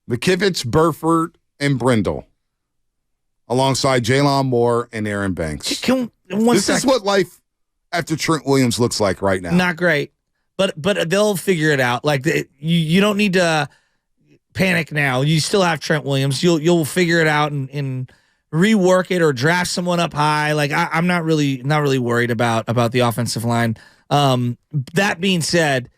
McKivitz, Burford, and Brindle, alongside Jalen Moore and Aaron Banks. This is what life after Trent Williams looks like right now. Not great, but they'll figure it out. Like you don't need to panic now. You still have Trent Williams. You'll figure it out and rework it or draft someone up high. Like I'm not really worried about the offensive line. That being said,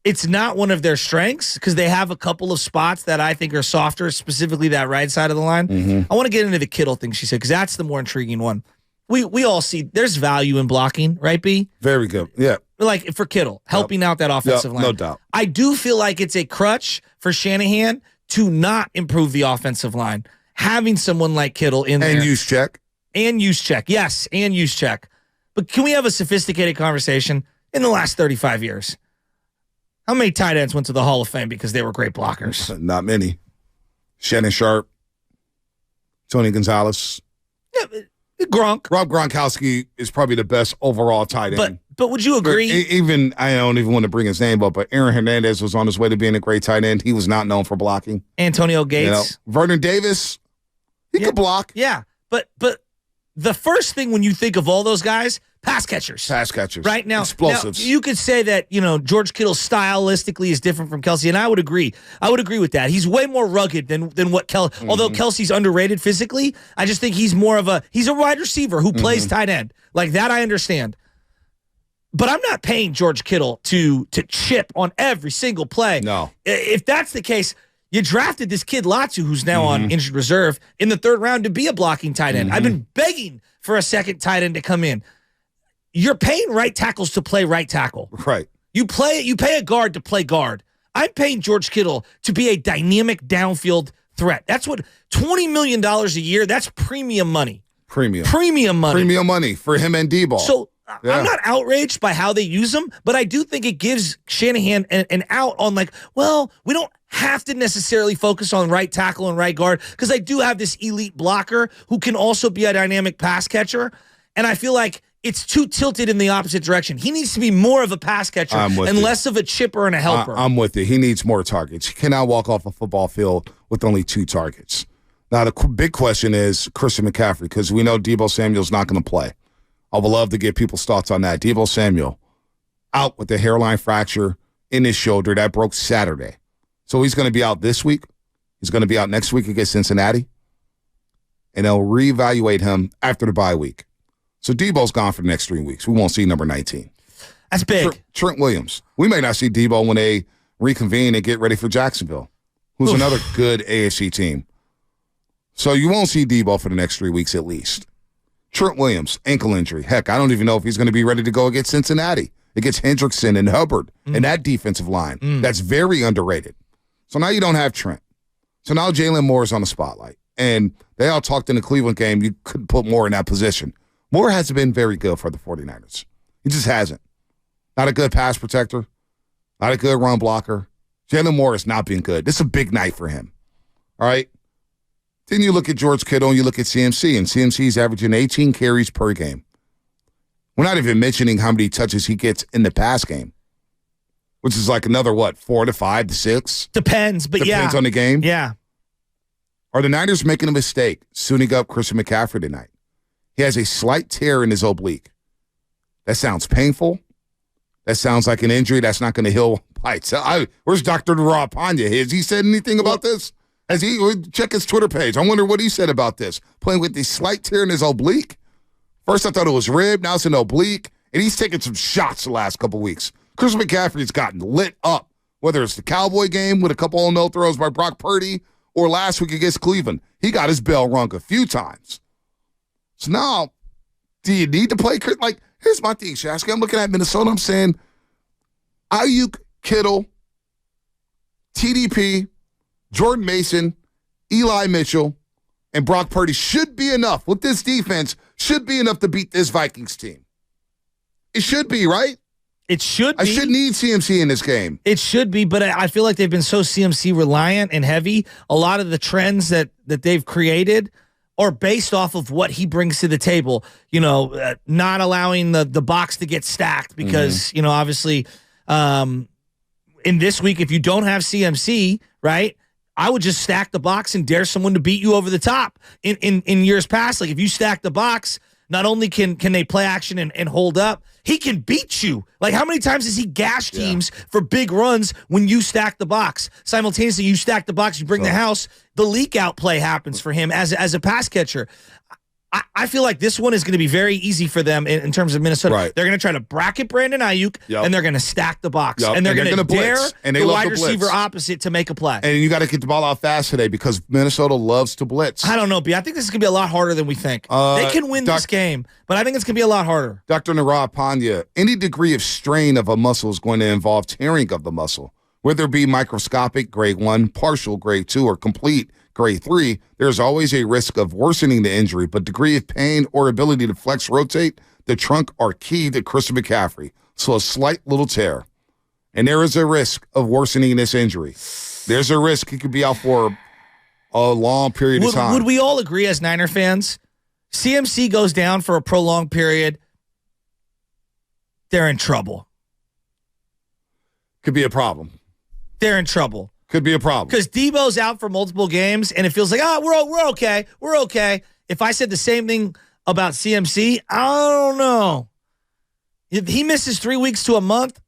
it's not one of their strengths because they have a couple of spots that I think are softer, specifically that right side of the line. Mm-hmm. I want to get into the Kittle thing she said because that's the more intriguing one. We all see there's value in blocking, right, B? Very good. Yeah. Like for Kittle, helping out that offensive line. No doubt. I do feel like it's a crutch for Shanahan to not improve the offensive line. Having someone like Kittle in there. And Juszczyk. Yes, and Juszczyk. But can we have a sophisticated conversation in the last 35 years? How many tight ends went to the Hall of Fame because they were great blockers? Not many. Shannon Sharp, Tony Gonzalez. Yeah, Gronk. Rob Gronkowski is probably the best overall tight end. But would you agree? I don't even want to bring his name up, but Aaron Hernandez was on his way to being a great tight end. He was not known for blocking. Antonio Gates. Vernon Davis, he could block. Yeah, but the first thing when you think of all those guys, pass catchers. Right now, explosives. Now, you could say that, George Kittle stylistically is different from Kelsey, and I would agree. I would agree with that. He's way more rugged than what Kelsey. Mm-hmm. Although Kelsey's underrated physically, I just think he's a wide receiver who plays tight end. Like that I understand. But I'm not paying George Kittle to chip on every single play. No. If that's the case, you drafted this kid Latu, who's now on injured reserve, in the third round to be a blocking tight end. I've been begging for a second tight end to come in. You're paying right tackles to play right tackle. Right. You pay a guard to play guard. I'm paying George Kittle to be a dynamic downfield threat. That's what $20 million a year, that's premium money. Premium money for him and D-Ball. So I'm not outraged by how they use him, but I do think it gives Shanahan an out on we don't have to necessarily focus on right tackle and right guard because I do have this elite blocker who can also be a dynamic pass catcher, and I feel like it's too tilted in the opposite direction. He needs to be more of a pass catcher and less of a chipper and a helper. I'm with you. He needs more targets. He cannot walk off a football field with only 2 targets. Now, the big question is Christian McCaffrey, because we know Deebo Samuel's not going to play. I would love to get people's thoughts on that. Deebo Samuel out with a hairline fracture in his shoulder. That broke Saturday. So he's going to be out this week. He's going to be out next week against Cincinnati. And they'll reevaluate him after the bye week. So Deebo's gone for the next 3 weeks. We won't see number 19. That's big. Trent Williams. We may not see Deebo when they reconvene and get ready for Jacksonville, who's another good AFC team. So you won't see Deebo for the next 3 weeks at least. Trent Williams, ankle injury. Heck, I don't even know if he's going to be ready to go against Cincinnati, against Hendrickson and Hubbard and that defensive line. That's very underrated. So now you don't have Trent. So now Jalen Moore is on the spotlight. And they all talked in the Cleveland game, you couldn't put Moore in that position. Moore hasn't been very good for the 49ers. He just hasn't. Not a good pass protector. Not a good run blocker. Jalen Moore has not been good. This is a big night for him. All right? Then you look at George Kittle and you look at CMC, and CMC's averaging 18 carries per game. We're not even mentioning how many touches he gets in the pass game, which is like another, 4 to 5 to 6? Depends on the game. Yeah. Are the Niners making a mistake suiting up Christian McCaffrey tonight? He has a slight tear in his oblique. That sounds painful. That sounds like an injury that's not going to heal by itself. Where's Dr. Rob Panya? Has he said anything about this? Has he? Check his Twitter page. I wonder what he said about this. Playing with this slight tear in his oblique. First I thought it was rib. Now it's an oblique. And he's taken some shots the last couple weeks. Christian McCaffrey's gotten lit up. Whether it's the Cowboy game with a couple of no throws by Brock Purdy or last week against Cleveland. He got his bell rung a few times. So now, do you need to play? Like, here's my thing, Shasky. I'm looking at Minnesota. I'm saying, Ayuk, Kittle, TDP, Jordan Mason, Eli Mitchell, and Brock Purdy should be enough. With this defense, should be enough to beat this Vikings team. It should be, right? It should be. I should need CMC in this game. It should be, but I feel like they've been so CMC reliant and heavy. A lot of the trends that they've created are based off of what he brings to the table. Not allowing the box to get stacked because, obviously in this week, if you don't have CMC, right, I would just stack the box and dare someone to beat you over the top. In years past, like if you stack the box, not only can they play action and hold up, he can beat you. Like how many times has he gashed teams for big runs when you stack the box? Simultaneously, you stack the box, you bring the house, the leak out play happens for him as a pass catcher. I feel like this one is going to be very easy for them in terms of Minnesota. Right. They're going to try to bracket Brandon Ayuk, and they're going to stack the box. And they're going to dare the wide receiver opposite to make a play. And you got to get the ball out fast today because Minnesota loves to blitz. I don't know, B. I think this is going to be a lot harder than we think. They can win this game, but I think it's going to be a lot harder. Dr. Narad Pandya, any degree of strain of a muscle is going to involve tearing of the muscle. Whether it be microscopic, grade 1, partial, grade 2, or complete, grade 3, there's always a risk of worsening the injury, but degree of pain or ability to flex, rotate the trunk are key to Christian McCaffrey. So a slight little tear. And there is a risk of worsening this injury. There's a risk he could be out for a long period of time. Would we all agree as Niner fans, CMC goes down for a prolonged period, they're in trouble. Could be a problem. They're in trouble. Could be a problem. Because Debo's out for multiple games, and it feels like, we're okay. We're okay. If I said the same thing about CMC, I don't know. If he misses 3 weeks to a month,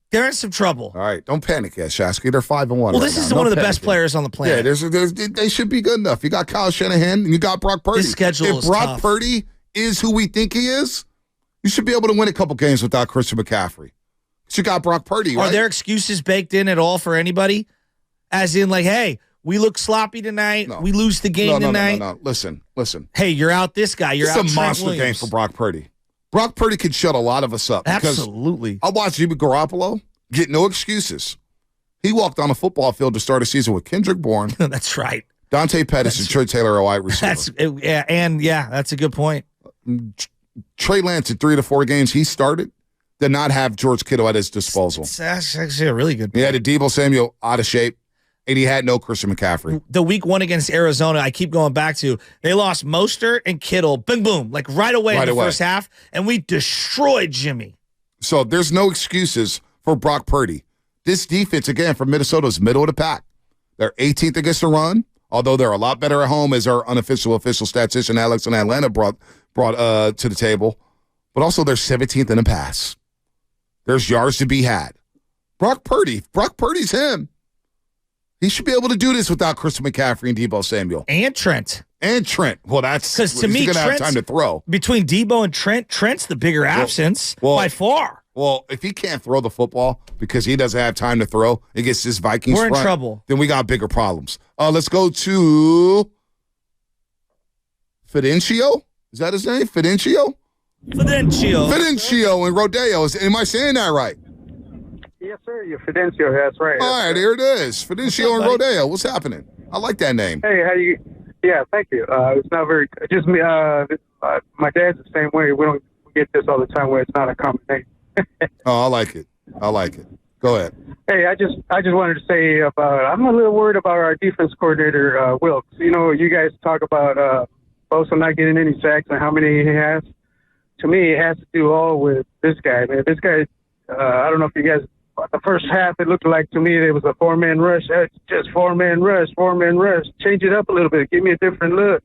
they're in some trouble. All right. Don't panic yet, Shasky. They're 5-1 Well, this is one of the best players on the planet. Yeah, they should be good enough. You got Kyle Shanahan, and you got Brock Purdy. This schedule if is Brock tough. Purdy is who we think he is, you should be able to win a couple games without Christian McCaffrey. You got Brock Purdy, right? Are there excuses baked in at all for anybody? As in, like, hey, we look sloppy tonight. No. We lose the game tonight. No. Listen. Hey, you're out this guy. You're out It's a monster game for Brock Purdy. Brock Purdy could shut a lot of us up. Absolutely. I watched Jimmy Garoppolo get no excuses. He walked on a football field to start a season with Kendrick Bourne. That's right. Dante Pettis and Trey Taylor, a wide receiver. That's a good point. Trey Lance in 3 to 4 games he started did not have George Kittle at his disposal. That's actually a really good point. He had a Deebo Samuel out of shape, and he had no Christian McCaffrey. The week 1 against Arizona, I keep going back to, they lost Mostert and Kittle, boom, boom, like right away in the first half, and we destroyed Jimmy. So there's no excuses for Brock Purdy. This defense, again, from Minnesota is middle of the pack. They're 18th against the run, although they're a lot better at home, as our official statistician Alex in Atlanta brought to the table. But also they're 17th in the pass. There's yards to be had. Brock Purdy's him. He should be able to do this without Christian McCaffrey and Deebo Samuel. And Trent. Well, that's because to me, he's going to have time to throw. Between Deebo and Trent's the bigger absence by far. Well, if he can't throw the football because he doesn't have time to throw against this Vikings we're in front, trouble. Then we got bigger problems. Let's go to Fidencio. Is that his name? Fidencio in Rodeo. Am I saying that right? Yes, sir. You're Fidencio. That's right. All right, here it is. Fidencio in Rodeo. What's happening? I like that name. Hey, how you? Yeah, thank you. It's not very. Just me. My dad's the same way. We don't get this all the time where it's not a common name. Oh, I like it. Go ahead. Hey, I just wanted to say I'm a little worried about our defense coordinator, Wilkes. You know, you guys talk about Bosa not getting any sacks and how many he has. To me, it has to do all with this guy, man. This guy, I don't know if you guys, the first half, it looked like to me there was a 4-man rush. It's just 4-man rush. Change it up a little bit. Give me a different look.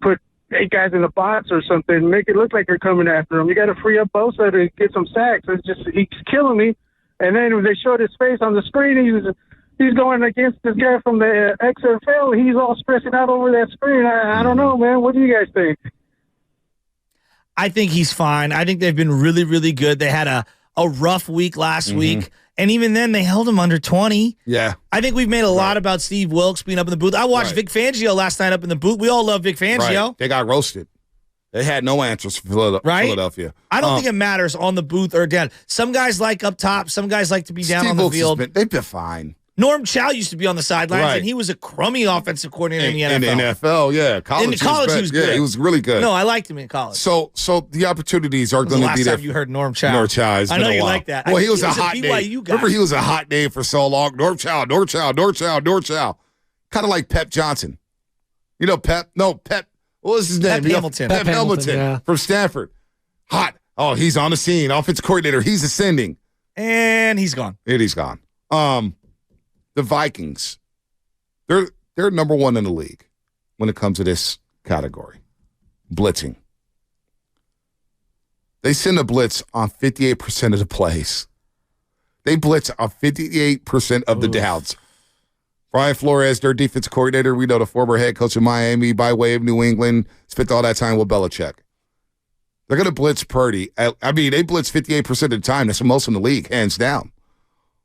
Put 8 guys in the box or something. Make it look like you're coming after him. You got to free up Bosa to get some sacks. He's killing me. And then when they showed his face on the screen, he's going against this guy from the XFL. He's all stressing out over that screen. I don't know, man. What do you guys think? I think he's fine. I think they've been really, really good. They had a rough week last week, and even then they held him under 20. Yeah. I think we've made a lot about Steve Wilkes being up in the booth. I watched Vic Fangio last night up in the booth. We all love Vic Fangio. Right. They got roasted. They had no answers for Philadelphia. I don't think it matters on the booth or down. Some guys like up top. Some guys like to be down on the field. They've been fine. Norm Chow used to be on the sidelines, and he was a crummy offensive coordinator in the NFL. In the NFL, yeah. College, he was good. Yeah, he was really good. No, I liked him in college. So the opportunities are going to be there. Last time you heard Norm Chow. Norm Chow. I know you like that. Well, he was a hot name. Remember, he was a hot name for so long. Norm Chow. Kind of like Pep Johnson. You know Pep? No, Pep. What was his name? Hamilton. Pep Hamilton from Stanford. Hot. Oh, he's on the scene. Offensive coordinator. He's ascending. And he's gone. And he's gone. the Vikings, they're number one in the league when it comes to this category, blitzing. They send a blitz on 58% of the plays. They blitz on 58% of the downs. Brian Flores, their defense coordinator, we know the former head coach of Miami by way of New England, spent all that time with Belichick. They're going to blitz Purdy. I mean, they blitz 58% of the time. That's the most in the league, hands down.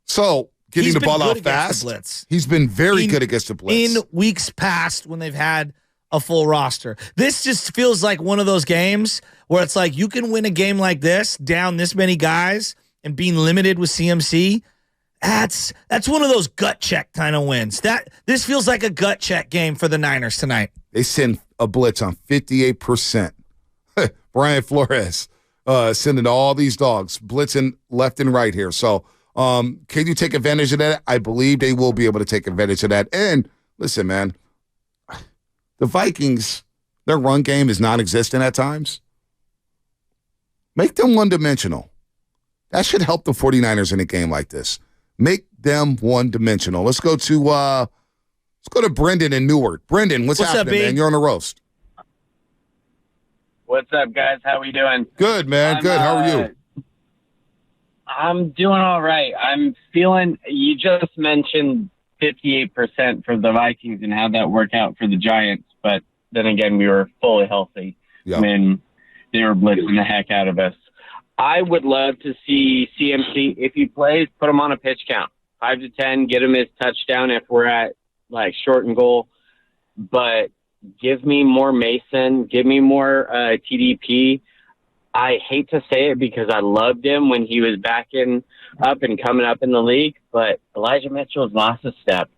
So getting the ball out fast, he's been very good against the blitz. In weeks past when they've had a full roster. This just feels like one of those games where it's like you can win a game like this, down this many guys, and being limited with CMC. That's one of those gut check kind of wins. This feels like a gut check game for the Niners tonight. They send a blitz on 58%. Brian Flores sending all these dogs, blitzing left and right here. So can you take advantage of that? I believe they will be able to take advantage of that. And listen, man, the Vikings, their run game is non-existent at times. Make them one-dimensional. That should help the 49ers in a game like this. Make them one-dimensional. Let's go to Brendan in Newark. Brendan, what's happening, man? You're on the roast. What's up, guys? How we doing? Good, man. Good. How are you? I'm doing all right. I'm feeling, you just mentioned 58% for the Vikings and how that worked out for the Giants, but then again, we were fully healthy when they were blitzing the heck out of us. I would love to see CMC, if he plays, put him on a pitch count. 5 to 10, get him his touchdown if we're at, like, short and goal. But give me more Mason. Give me more TDP. I hate to say it because I loved him when he was backing up and coming up in the league, but Elijah Mitchell's lost a step.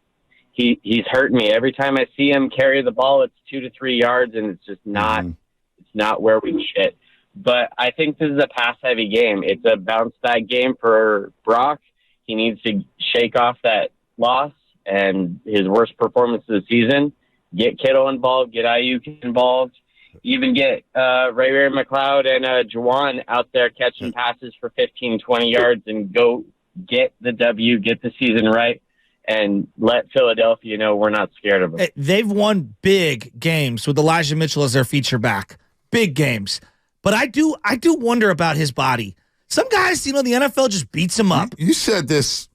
He's hurting me. Every time I see him carry the ball, it's 2 to 3 yards, and it's just not it's not where we fit. But I think this is a pass-heavy game. It's a bounce-back game for Brock. He needs to shake off that loss and his worst performance of the season. Get Kittle involved, get Ayuk involved, even get Ray McLeod and Juwan out there catching passes for 15, 20 yards and go get the W, get the season right, and let Philadelphia know we're not scared of them. They've won big games with Elijah Mitchell as their feature back. Big games. But I do wonder about his body. Some guys, the NFL just beats him up. You said this,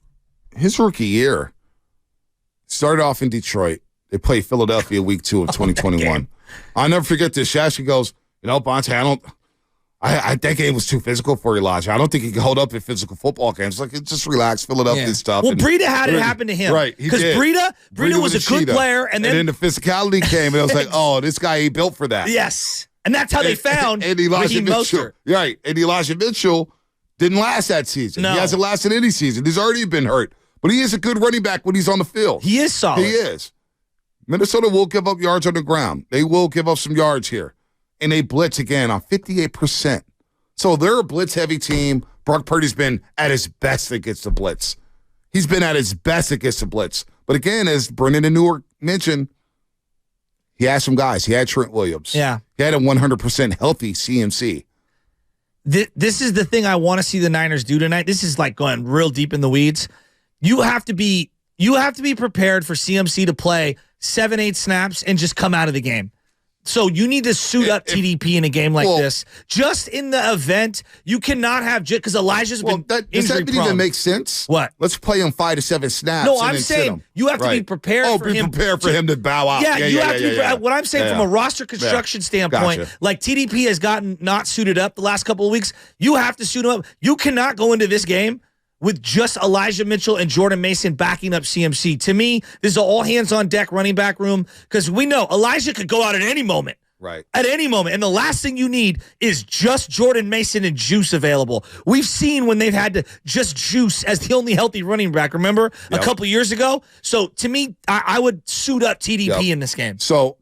his rookie year, started off in Detroit. They played Philadelphia week 2 of 2021. I'll never forget this. Shashi goes, Bonte, that game was too physical for Elijah. I don't think he can hold up in physical football games. Like, just relax, Philadelphia stuff. Well, Breida had it happen to him. Right, because Breida was a good player. And then the physicality came, and I was like, oh, this guy ain't built for that. Yes. And that's how they found Elijah Mitchell. Right. And Elijah Mitchell didn't last that season. No. He hasn't lasted any season. He's already been hurt. But he is a good running back when he's on the field. He is solid. He is. Minnesota will give up yards on the ground. They will give up some yards here. And they blitz again on 58%. So they're a blitz-heavy team. Brock Purdy's been at his best against the blitz. He's been at his best against the blitz. But again, as Brendan in Newark mentioned, he had some guys. He had Trent Williams. Yeah. He had a 100% healthy CMC. This is the thing I want to see the Niners do tonight. This is like going real deep in the weeds. You have to be prepared for CMC to play 7-8 snaps and just come out of the game. So you need to suit up TDP in a game like this. Just in the event, you cannot have because Elijah's been injury prone. Even make sense? What? Let's play him 5 to 7 snaps. No, I'm saying you have to be prepared for him. Prepared for him to bow out. Yeah, you have to be. What I'm saying from a roster construction standpoint, like TDP has gotten not suited up the last couple of weeks, you have to suit him up. You cannot go into this game with just Elijah Mitchell and Jordan Mason backing up CMC. To me, this is an all-hands-on-deck running back room because we know Elijah could go out at any moment. Right. At any moment. And the last thing you need is just Jordan Mason and Juice available. We've seen when they've had to just Juice as the only healthy running back, remember? A couple years ago? So, to me, I would suit up TDP in this game. So,